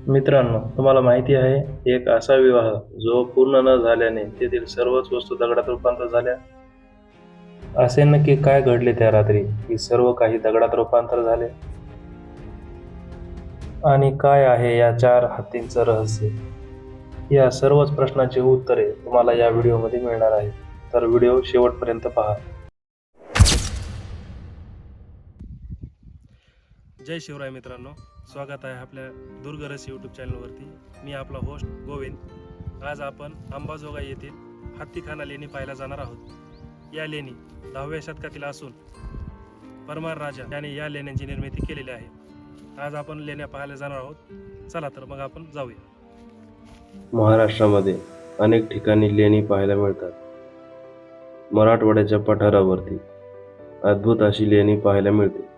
मित्रांनो, तुम्हाला माहिती आहे, एक असा विवाह जो पूर्ण न झाल्याने तेथील सर्वच वस्तू दगडात रूपांतर झाल्या. असे नक्की काय घडले त्या रात्री की सर्व काही दगडात रूपांतर झाले? आणि काय आहे या 4 हत्तींचं रहस्य? या सर्वच प्रश्नांची उत्तरे तुम्हाला या व्हिडिओमध्ये मिळणार आहेत. तर व्हिडिओ शेवटपर्यंत पहा. जय शिवराय मित्रांनो, स्वागत आहे आपल्या दुर्गरस यूट्यूब चॅनलवरती. मी आपला होस्ट गोविंद. आज आपण अंबाजोगाई येथील हत्तीखाना लेणी पाहायला जाणार आहोत. या लेणी 10व्या शतकातील असून परमार राजा याने या लेण्यांची निर्मिती केलेली आहे. आज आपण लेण्या पाहायला जाणार आहोत. चला तर मग आपण जाऊया. महाराष्ट्रामध्ये अनेक ठिकाणी लेणी पाहायला मिळतात. मराठवाड्याच्या पठारावरती अद्भुत अशी लेणी पाहायला मिळते.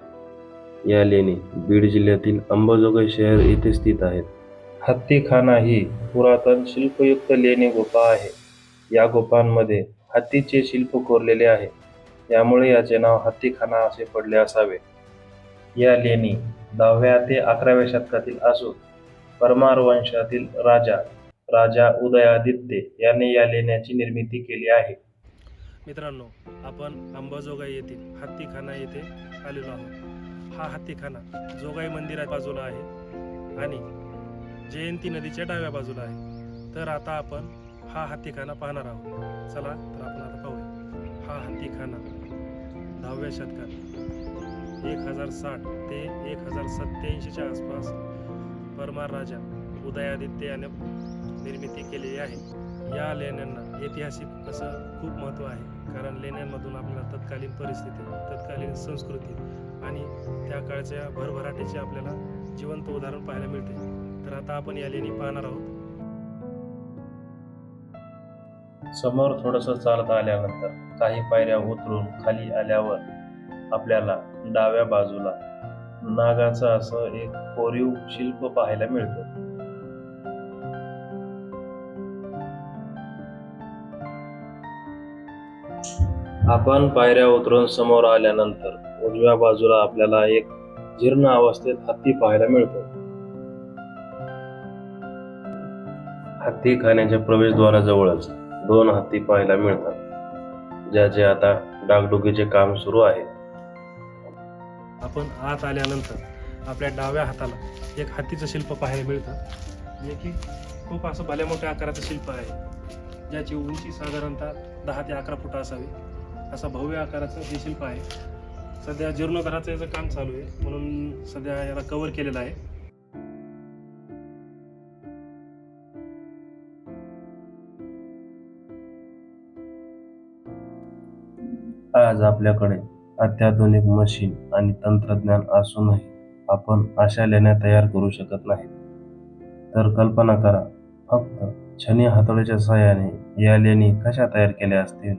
या लेणी बीड जिल्ह्यातील अंबाजोगाई शहर येथे स्थित आहेत. हत्तीखाना ही पुरातन शिल्पयुक्त लेणी गुफा आहे. या गुफांमध्ये हत्तीचे शिल्प कोरलेले आहे, यामुळे याचे नाव हत्तीखाना असे पडले असावे. या लेणी 10व्या ते 11व्या शतकातील असून परमार वंशातील राजा उदयादित्य याने या लेण्याची निर्मिती केली आहे. मित्रांनो, आपण अंबाजोगाई येथील हत्तीखाना येथे आलेलो आहोत. हा हत्तीखाना जोगाई मंदिराच्या बाजूला आहे आणि जयंती नदीच्या डाव्या बाजूला आहे. तर आता आपण हा हत्तीखाना पाहणार आहोत. चला तर आपण आता पाहूया. हा हत्तीखाना 10व्या शतकात 1060 ते 1087च्या आसपास परमार राजा उदयादित्य याने निर्मिती केलेली आहे. या लेण्यांना ऐतिहासिक असं खूप महत्त्व आहे, कारण लेण्यांमधून आपल्याला तत्कालीन परिस्थिती, तत्कालीन संस्कृती आणि त्या काळच्या भरभराटीचे आपल्याला जिवंत उदाहरण पाहायला मिळते. तर आता आपण या लेणी पाहणार आहोत. समोर थोडंसं चालत आल्यानंतर काही पायऱ्या उतरून खाली आल्यावर आपल्याला डाव्या बाजूला नागाचं असं एक कोरीव शिल्प पाहायला मिळतं. आपण पायऱ्या उतरून समोर आल्यानंतर उजव्या बाजूला आपल्याला एक जीर्ण अवस्थेत हत्ती पाहायला मिळतो. हत्तीखान्याच्या प्रवेशद्वाराजवळच 2 हत्ती पाहायला मिळतात, ज्याचे आता डागडुगीचे काम सुरू आहे. आपण आत आल्यानंतर आपल्या डाव्या हाताला एक हत्तीचं शिल्प पाहायला मिळतं, जे की खूप असं भल्या मोठ्या आकाराचं शिल्प आहे, ज्याची उंची साधारणतः 10 ते 11 फूट असावी. असं भव्य आकाराचं हे शिल्प आहे. सध्या जीर्णोद्धाराचं याचं काम चालू आहे, म्हणून सध्या याला कव्हर केलेलं आहे. आज आपल्याकडे अत्याधुनिक मशीन आणि तंत्रज्ञान असूनही आपण अशा लेण्या तयार करू शकत नाही. तर कल्पना करा, फक्त छनी हातोडीच्या सहाय्याने या लेणी कशा तयार केल्या असतील.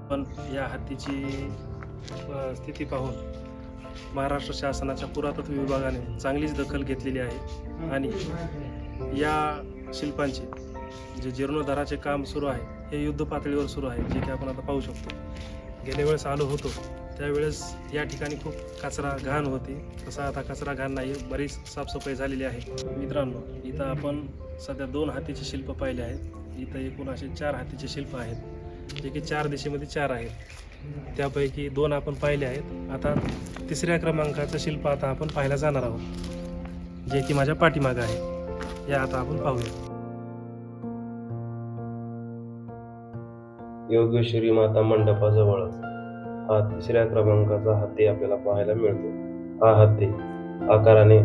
पण या हत्तीची स्थिती पाहून महाराष्ट्र शासनाच्या पुरातत्व विभागाने चांगलीच दखल घेतलेली आहे आणि या शिल्पांचे जे जीर्णोद्धाराचे काम सुरू आहे, हे युद्ध पातळीवर सुरू आहे, जे की आपण आता पाहू शकतो. गेल्या वेळेस आलो होतो त्यावेळेस या ठिकाणी खूप कचरा घाण होती. तसा आता कचरा घाण नाही, बरीच साफसफाई झालेली आहे. मित्रांनो, इथं आपण सध्या 2 हत्तीचे शिल्प पाहिले आहेत. इथं एकूण असे 4 हत्तीचे शिल्प आहेत, जे की 4 दिशेमध्ये 4 आहेत. त्यापैकी 2 आपण पाहिले आहेत. आता 3ऱ्या क्रमांकाचं शिल्प आता आपण पाहायला जाणार आहोत, जे की माझ्या पाठीमागं आहे. या आता आपण पाहूया. योगेश्वरी माता मंडपाजवळच हा 3ऱ्या क्रमांकाचा हत्ती आपल्याला पाहायला मिळतो. हा हत्ती आकाराने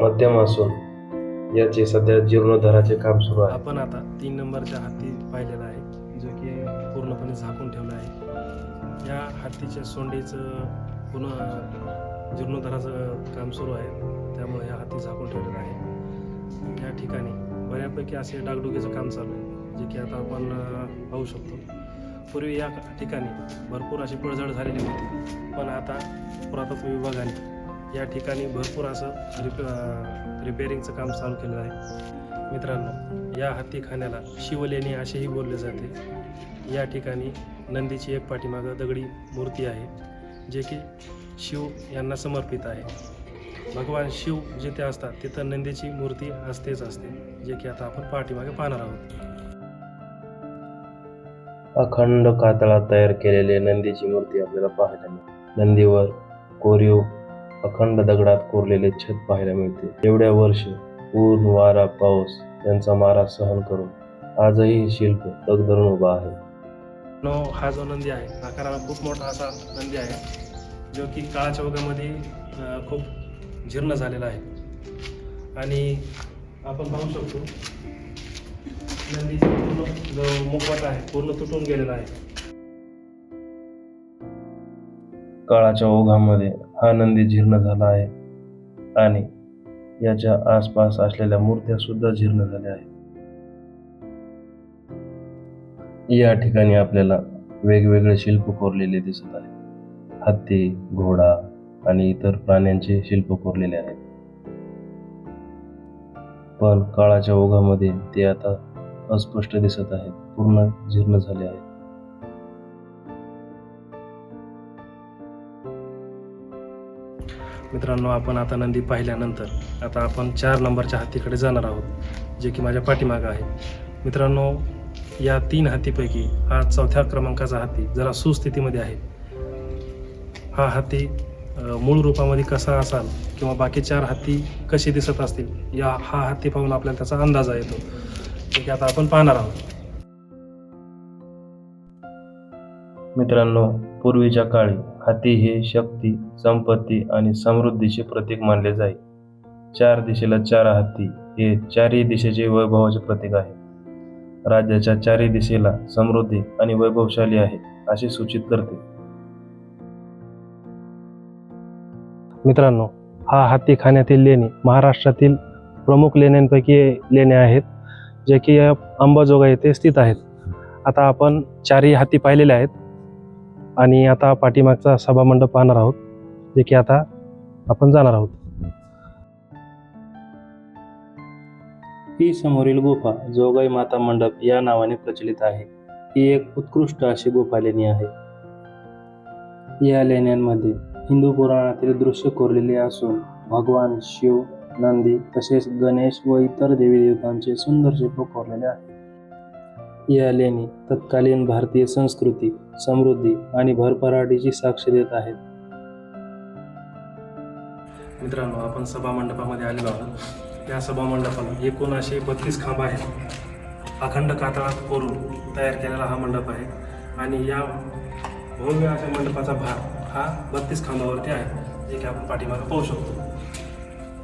मध्यम असून याचे सध्या जीर्णोद्धाराचे काम सुरू आहे. आपण आता 3 नंबरचा हत्ती पाहिलेला आहे, जो की पूर्णपणे झाकून ठेवला आहे. या हत्तीच्या सोंडीचं पुन्हा जीर्णोद्धाराचं काम सुरू आहे, त्यामुळे हा हत्ती झाकून ठेवलेला आहे. या ठिकाणी बऱ्यापैकी असे डागडुगीचं काम चालू आहे, जे की आता आपण पाहू शकतो. पूर्वी या ठिकाणी भरपूर अशी पडझड झालेली होती, पण आता पुरातत्व विभागाने या ठिकाणी भरपूर असं रिपेअरिंगचं काम चालू केलेलं आहे. मित्रांनो, या हत्तीखान्याला शिवलेणी असेही बोलले जाते. या ठिकाणी नंदीची एक पाठीमागं दगडी मूर्ती आहे जे की शिव यांना समर्पित आहे. भगवान शिव जिथे असतात तिथं नंदीची मूर्ती असतेच असते, जे की आता आपण पाठीमागे पाहणार आहोत. अखंड कातळात तयार केलेले नंदीची मूर्ती आपल्याला पाहायला मिळते. नंदीवर कोरीव अखंड दगडात कोरलेले छत पाहायला मिळते. एवढ्या वर्ष ऊन, वारा, पाऊस यांचा मारा सहन करून आजही हे शिल्प तग धरून उभा आहे. हा जो नंदी आहे आकाराला खूप मोठा असा नंदी आहे, जो की काळाच्या ओघामध्ये खूप जीर्ण झालेला आहे. आणि आपण पाहू शकतो नंदीचा पूर्ण जो मुखवटा आहे पूर्ण तुटून गेलेला आहे. काळाच्या ओघामध्ये हा नंदी जीर्ण झाला आहे आणि याच्या आसपास असलेल्या मूर्त्या सुद्धा जीर्ण झाल्या आहेत. या ठिकाणी आपल्याला वेगवेगळे शिल्प कोरलेले दिसत आहे. हत्ती, घोडा आणि इतर प्राण्यांचे शिल्प कोरलेले आहेत. पण काळाच्या ओघामध्ये ते आता अस्पष्ट दिसत आहेत, पूर्ण जीर्ण झाले आहेत. मित्रांनो, आपण आता नंदी पाहिल्यानंतर आता आपण 4 नंबरच्या हत्तीकडे जाणार आहोत, जे की माझ्या पाठीमागं आहे. मित्रांनो, या 3 हत्तीपैकी हा 4थ्या क्रमांकाचा हत्ती जरा सुस्थितीमध्ये आहे. हा हत्ती मूळ रूपामध्ये कसा असाल किंवा बाकी 4 हत्ती कसे दिसत असतील हा हत्ती पाहून आपल्याला त्याचा अंदाजा येतो, जे की आता आपण पाहणार आहोत. मित्रांनो, पूर्वीच्या काळी हत्ती हे शक्ती, संपत्ती आणि समृद्धीचे प्रतीक मानले जाई. 4 दिशेला 4 हत्ती हे 4ही दिशेचे वैभवाचे प्रतीक आहे. राज्याच्या 4ही दिशेला समृद्धी आणि वैभवशाली आहे असे सूचित करते. मित्रांनो, हा हत्तीखान्यातील लेणी महाराष्ट्रातील प्रमुख लेण्यांपैकी लेण्या आहेत, जे की अंबाजोगाई येथे स्थित आहेत. आता आपण 4ही हत्ती पाहिलेले आहेत आणि आता पाठीमागचा सभामंडप पाहणार आहोत, जे की आता आपण जाणार आहोत. ही समोरील गुफा जोगाई माता मंडप या नावाने प्रचलित आहे. ही एक उत्कृष्ट अशी गुफा लेणी आहे. या लेण्यांमध्ये हिंदू पुराणातील दृश्य कोरलेले असून भगवान शिव, नंदी तसेच गणेश व इतर देवी देवतांचे सुंदर शिल्प कोरलेले आहेत. या लेणी तत्कालीन भारतीय संस्कृती, समृद्धी आणि भरभराटीची साक्ष देत आहेत. मित्रांनो, आपण सभामंडपामध्ये आलेलो आहोत. या सभामंडपाला एकूण असे 32 खांब आहेत. अखंड कातळात कोरून तयार केलेला हा मंडप आहे आणि या भव्य अशा मंडपाचा भाग हा 32 खांबावरती आहे, जे की आपण पाठीमागे पाहू शकतो.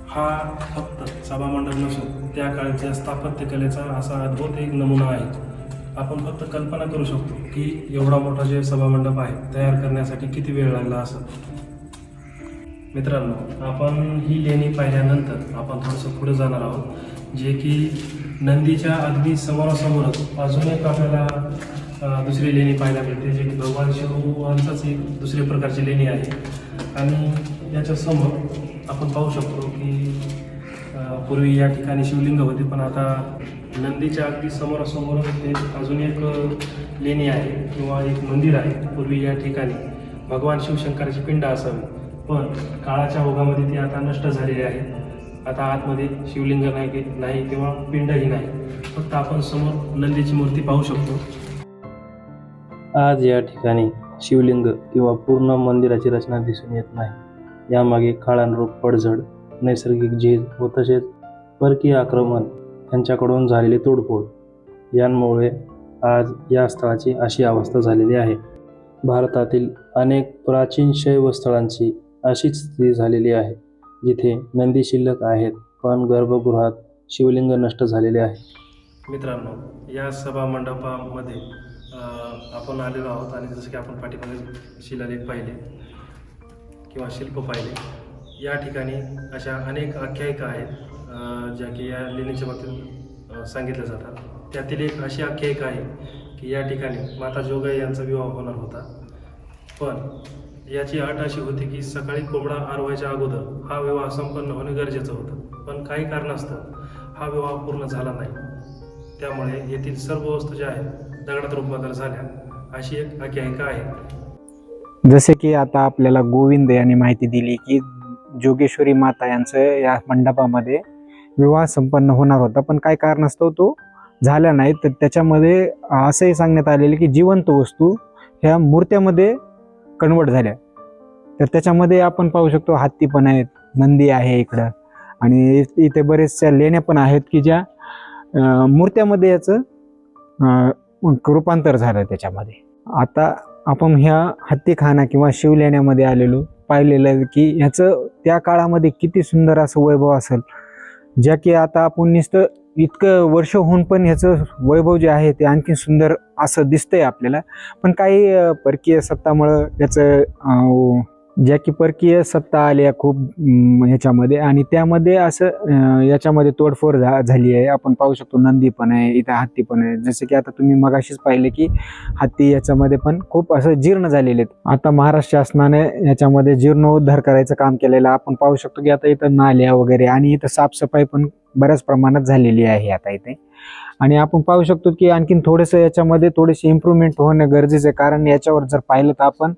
हा फक्त सभामंडप नसून त्या काळच्या स्थापत्यकलेचा असा अद्भुत एक नमुना आहे. आपण फक्त कल्पना करू शकतो की एवढा मोठा जे सभामंडप आहे तयार करण्यासाठी किती वेळ लागला असं. मित्रांनो, आपण ही लेणी पाहिल्यानंतर आपण थोडंसं पुढे जाणार आहोत, जे की नंदीच्या अगदी समोरासमोरच अजून एक आपल्याला दुसरी लेणी पाहायला मिळते, जे की भगवान शिवांचाच एक दुसऱ्या प्रकारची लेणी आहे. आणि याच्या समोर आपण पाहू शकतो की पूर्वी या ठिकाणी शिवलिंग होते, पण आता नंदीच्या अगदी समोरासमोर अजून एक लेणी आहे किंवा एक मंदिर आहे. पूर्वी या ठिकाणी भगवान शिवशंकराची पिंड असावी, पण काळाच्या ओघामध्ये ती आता नष्ट झालेली आहे. आता आतमध्ये शिवलिंग नाही किंवा पिंडही नाही, फक्त आपण समोर नंदीची मूर्ती पाहू शकतो. आज या ठिकाणी शिवलिंग किंवा पूर्ण मंदिराची रचना दिसून येत नाही. यामागे काळानुरूप पडझड, नैसर्गिक झीज व तसेच परकीय आक्रमण यांच्याकडून झालेली तोडफोड यांमुळे आज या स्थळाची अशी अवस्था झालेली आहे. भारतातील अनेक प्राचीन शैव स्थळांची अशीच स्थिती झालेली आहे, जिथे नंदी शिल्लक आहेत पण गर्भगृहात शिवलिंग नष्ट झालेले आहे. मित्रांनो, या सभा मंडपामध्ये आपण आलेलो आहोत आणि जसं की आपण पाठीमागे शिलालेख पाहिले किंवा शिल्प पाहिले. या ठिकाणी अशा अनेक आख्यायिका आहेत ज्या की या लेणीच्या बाबतीत सांगितल्या जातात. त्यातील एक अशी आख्यायिका आहे की या ठिकाणी माता जोगाई यांचा विवाह होणार होता, पण याची अट अशी होती की सकाळी कोंबडा आरवायच्या अगोदर हा विवाह संपन्न होणे गरजेचं होतं. पण काही कारणास्तव हा विवाह पूर्ण झाला नाही. त्यामुळे येथील सर्व वस्तू ज्या आहेत दगडात रूपांतर झाल्या अशी एक आख्यायिका आहे. जसे की आता आपल्याला गोविंद यांनी माहिती दिली की जोगेश्वरी माता यांचं या मंडपामध्ये विवाह संपन्न होणार होता, पण काय कारणास्तव तो झाला नाही. तर त्याच्यामध्ये असंही सांगण्यात आलेलं की जिवंत वस्तू ह्या मूर्त्यामध्ये कन्वर्ट झाल्या. तर त्याच्यामध्ये आपण पाहू शकतो हत्ती पण आहेत, नंदी आहे इकडं, आणि इथे बरेचशा लेण्या पण आहेत की ज्या मूर्त्यामध्ये याचं रूपांतर झालं त्याच्यामध्ये. आता आपण ह्या हत्तीखाना किंवा शिवलेण्यामध्ये आलेलो पाहिलेलं आहे की ह्याचं त्या काळामध्ये किती सुंदर असं वैभव असेल, ज्या की आता आपण नुसतं इतकं वर्ष होऊन पण ह्याचं वैभव जे आहे ते आणखी सुंदर असं दिसतंय आपल्याला. पण काही परकीय सत्तामुळं याचं ज्या की परकीय सत्ता आल्या खूप ह्याच्यामध्ये, आणि त्यामध्ये असं याच्यामध्ये तोडफोड झाली आहे. आपण पाहू शकतो नंदी पण आहे इथं, हत्ती पण आहे. जसं की आता तुम्ही मगाशीच पाहिले की हत्ती याच्यामध्ये पण खूप असं जीर्ण झालेले आहेत. आता महाराष्ट्र शासनाने याच्यामध्ये जीर्णोद्धार करायचं काम केलेलं आपण पाहू शकतो की आता इथं नाल्या वगैरे आणि इथं साफसफाई पण बऱ्याच प्रमाणात झालेली आहे आता इथे. आणि आपण पाहू शकतो की आणखीन थोडंसं याच्यामध्ये थोडीशी इम्प्रूव्हमेंट होणं गरजेचं आहे. कारण याच्यावर जर पाहिलं तर आपण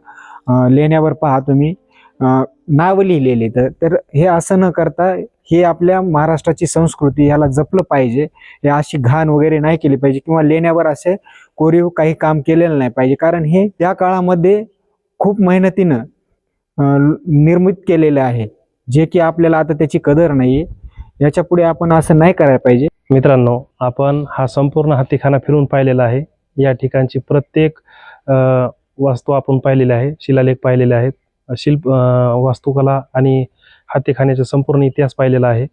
लेण्यावर पहा तुम्ही नावं लिहिलेली. तर हे असं न करता हे आपल्या महाराष्ट्राची संस्कृती ह्याला जपलं पाहिजे. हे अशी घाण वगैरे नाही केली पाहिजे किंवा लेण्यावर असे कोरीव काही काम केलेलं नाही पाहिजे. कारण हे त्या काळामध्ये खूप मेहनतीनं निर्मित केलेलं आहे, जे की आपल्याला आता त्याची कदर नाही. याच्या पुढे आपण असं नाही करायला पाहिजे. मित्रांनो, आपण हा संपूर्ण हत्तीखाना फिरून पाहिलेला आहे. या ठिकाणची प्रत्येक वास्तू आपण पाहिलेली आहे, शिलालेख पाहिलेले आहेत, वास्तुकला आणि हत्तीखान्याचा संपूर्ण इतिहास पाहिलेला आहे.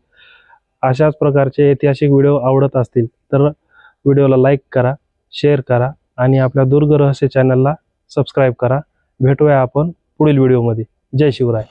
अशाच प्रकारचे ऐतिहासिक व्हिडिओ आवडत असतील तर व्हिडिओला लाईक करा, शेअर करा आणि आपल्या दुर्ग रहस्य चॅनलला सबस्क्राईब करा. भेटूया आपण पुढील व्हिडिओमध्ये. जय शिवराय.